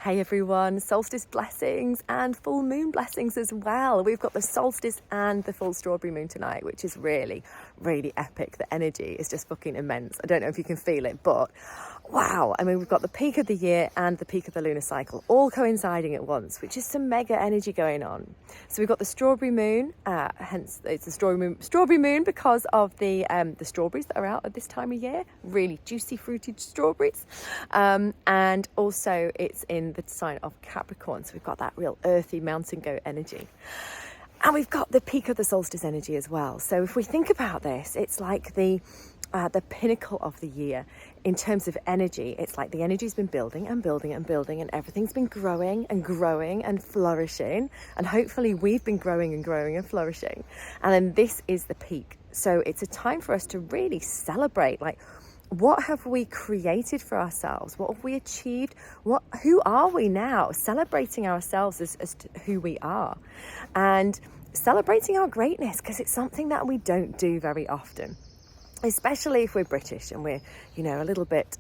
Hey everyone, solstice blessings and full moon blessings as well. We've got the solstice and the full strawberry moon tonight, which is really, really epic. The energy is just fucking immense. I don't know if you can feel it, but wow. I mean, we've got the peak of the year and the peak of the lunar cycle all coinciding at once, which is some mega energy going on. So we've got the strawberry moon, hence it's the strawberry moon because of the strawberries that are out at this time of year, really juicy, fruited strawberries. And also it's in the sign of Capricorn, so we've got that real earthy mountain goat energy. And we've got the peak of the solstice energy as well. So if we think about this, it's like the pinnacle of the year in terms of energy. It's like the energy's been building and building and building, and everything's been growing and growing and flourishing. And hopefully we've been growing and growing and flourishing. And then this is the peak. So it's a time for us to really celebrate, like, what have we created for ourselves? What have we achieved? Who are we now? Celebrating ourselves as to who we are, and celebrating our greatness, because it's something that we don't do very often, especially if we're British and we're, a little bit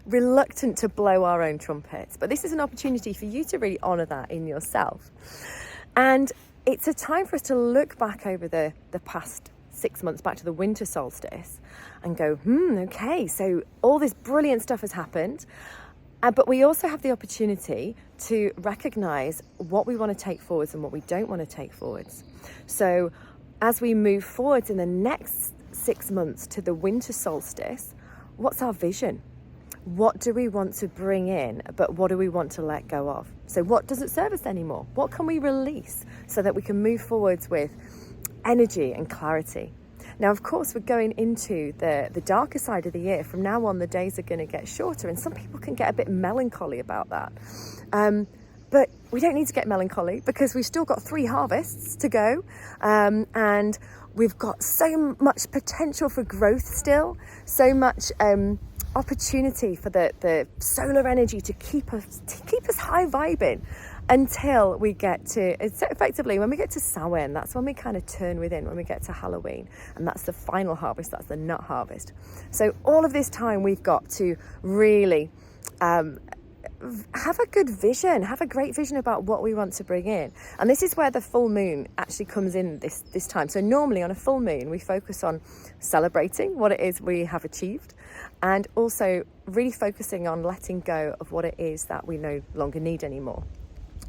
reluctant to blow our own trumpets. But this is an opportunity for you to really honour that in yourself. And it's a time for us to look back over the past 6 months, back to the winter solstice, and go, okay, so all this brilliant stuff has happened, but we also have the opportunity to recognise what we want to take forwards and what we don't want to take forwards. So as we move forwards in the next 6 months to the winter solstice, what's our vision? What do we want to bring in, but what do we want to let go of? So what doesn't serve us anymore? What can we release so that we can move forwards with energy and clarity? Now, of course, we're going into the darker side of the year. From now on, the days are going to get shorter, and some people can get a bit melancholy about that. But we don't need to get melancholy, because we've still got 3 harvests to go, and we've got so much potential for growth still, so much opportunity for the solar energy to keep us high vibing until we get to, effectively, when we get to Samhain, that's when we kind of turn within, when we get to Halloween, and that's the final harvest, that's the nut harvest. So all of this time we've got to really have a good vision, have a great vision about what we want to bring in. And this is where the full moon actually comes in this time. So normally on a full moon, we focus on celebrating what it is we have achieved, and also really focusing on letting go of what it is that we no longer need anymore.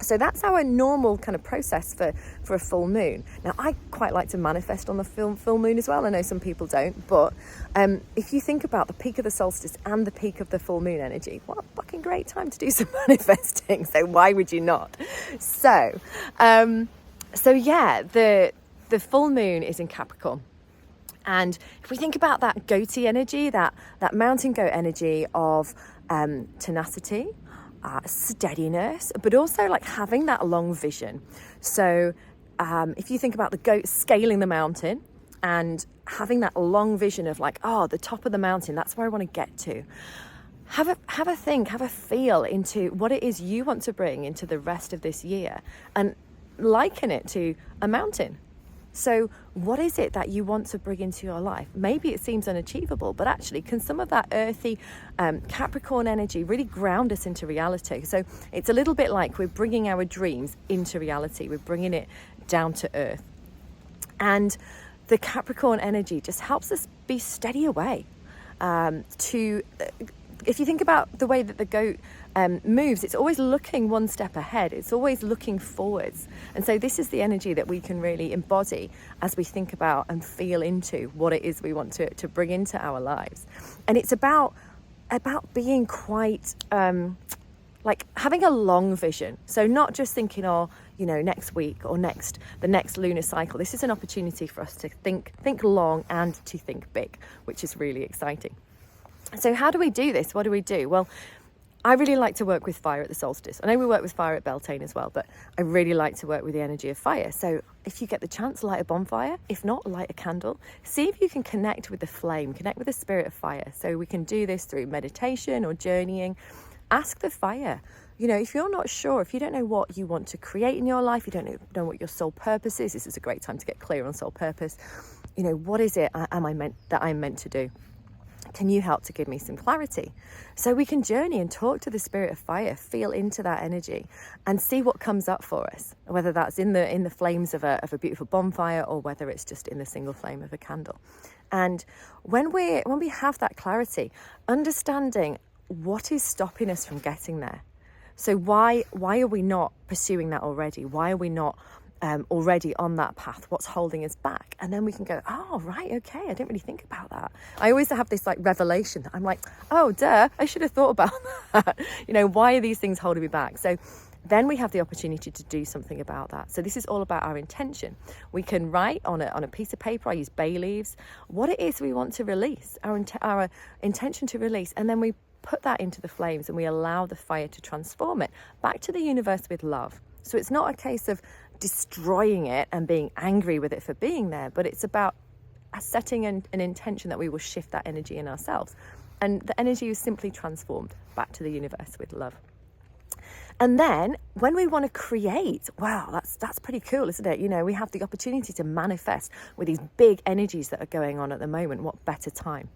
So that's our normal kind of process for a full moon. Now, I quite like to manifest on the full moon as well. I know some people don't, but if you think about the peak of the solstice and the peak of the full moon energy, what a fucking great time to do some manifesting. So why would you not? So yeah, the full moon is in Capricorn. And if we think about that goatee energy, that mountain goat energy of tenacity, steadiness, but also like having that long vision. So if you think about the goat scaling the mountain and having that long vision of like, the top of the mountain, that's where I want to get to. Have a feel into what it is you want to bring into the rest of this year, and liken it to a mountain. So what is it that you want to bring into your life? Maybe it seems unachievable, but actually, can some of that earthy Capricorn energy really ground us into reality? So it's a little bit like we're bringing our dreams into reality. We're bringing it down to earth. And the Capricorn energy just helps us be steady away. If you think about the way that the goat moves, it's always looking one step ahead. It's always looking forwards. And so this is the energy that we can really embody as we think about and feel into what it is we want to bring into our lives. And it's about being quite like having a long vision. So not just thinking, next week or the next lunar cycle. This is an opportunity for us to think long and to think big, which is really exciting. So how do we do this? What do we do? Well, I really like to work with fire at the solstice. I know we work with fire at Beltane as well, but I really like to work with the energy of fire. So if you get the chance, light a bonfire. If not, light a candle. See if you can connect with the flame, connect with the spirit of fire. So we can do this through meditation or journeying. Ask the fire. If you're not sure, if you don't know what you want to create in your life, you don't know what your soul purpose is, this is a great time to get clear on soul purpose. What is it I'm meant to do? Can you help to give me some clarity? So we can journey and talk to the spirit of fire, feel into that energy and see what comes up for us, whether that's in the flames of a beautiful bonfire or whether it's just in the single flame of a candle. And when we have that clarity, understanding what is stopping us from getting there. So why are we not pursuing that already? Why are we not already on that path? What's holding us back? And then we can go, oh, right, okay, I didn't really think about that. I always have this like revelation that I'm like, oh, duh, I should have thought about that. Why are these things holding me back? So then we have the opportunity to do something about that. So this is all about our intention. We can write on a piece of paper, I use bay leaves, what it is we want to release, our intention to release, and then we put that into the flames and we allow the fire to transform it back to the universe with love. So it's not a case of destroying it and being angry with it for being there, but it's about setting an intention that we will shift that energy in ourselves. And the energy is simply transformed back to the universe with love. And then when we want to create, wow, that's pretty cool, isn't it? We have the opportunity to manifest with these big energies that are going on at the moment. What better time?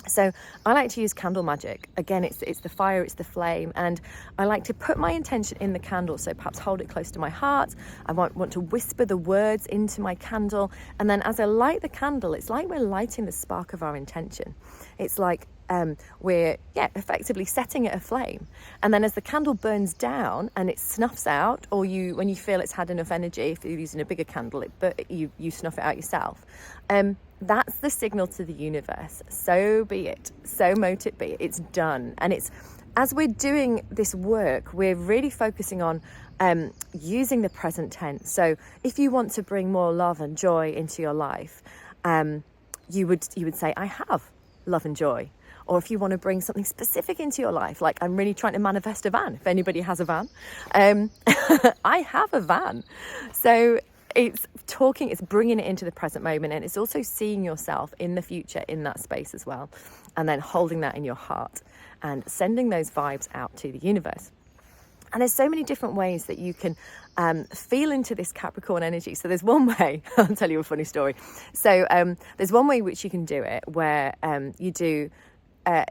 So I like to use candle magic. Again, it's the fire, it's the flame, and I like to put my intention in the candle. So perhaps hold it close to my heart. I want to whisper the words into my candle, and then as I light the candle, it's like we're lighting the spark of our intention. It's like we're effectively setting it aflame, and then as the candle burns down and it snuffs out, or when you feel it's had enough energy, if you're using a bigger candle, you snuff it out yourself. That's the signal to the universe. So be it. So mote it be. It's done. And it's as we're doing this work, we're really focusing on using the present tense. So if you want to bring more love and joy into your life, you would say, I have love and joy. Or if you want to bring something specific into your life, like I'm really trying to manifest a van, if anybody has a van, I have a van. So it's bringing it into the present moment, and it's also seeing yourself in the future in that space as well, and then holding that in your heart and sending those vibes out to the universe. And there's so many different ways that you can feel into this Capricorn energy. So there's one way, I'll tell you a funny story. So there's one way which you can do it where you do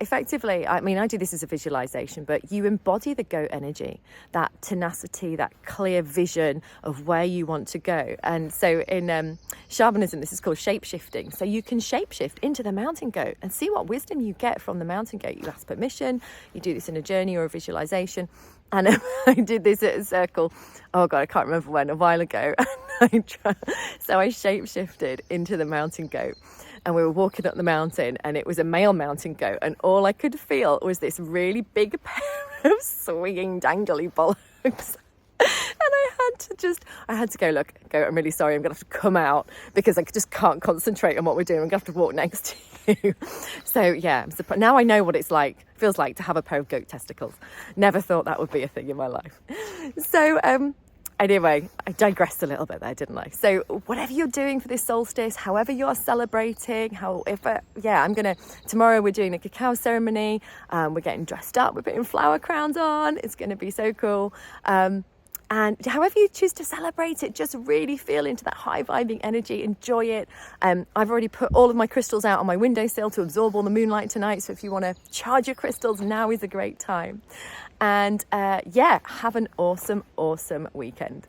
effectively, I do this as a visualization, but you embody the goat energy, that tenacity, that clear vision of where you want to go. And so in shamanism, this is called shape-shifting. So you can shape-shift into the mountain goat and see what wisdom you get from the mountain goat. You ask permission, you do this in a journey or a visualization. And I did this at a circle, oh God, I can't remember when, a while ago. So I shape-shifted into the mountain goat. And we were walking up the mountain, and it was a male mountain goat, and all I could feel was this really big pair of swinging dangly bollocks. And I had to go, look, goat, I'm really sorry, I'm gonna have to come out because I just can't concentrate on what we're doing. I'm gonna have to walk next to you. So yeah, now I know what it's feels like to have a pair of goat testicles. Never thought that would be a thing in my life. So anyway, I digressed a little bit there, didn't I? So whatever you're doing for this solstice, however you're celebrating, tomorrow we're doing a cacao ceremony, we're getting dressed up, we're putting flower crowns on, it's going to be so cool. And however you choose to celebrate it, just really feel into that high vibing energy, enjoy it. I've already put all of my crystals out on my windowsill to absorb all the moonlight tonight. So if you want to charge your crystals, now is a great time. And have an awesome, awesome weekend.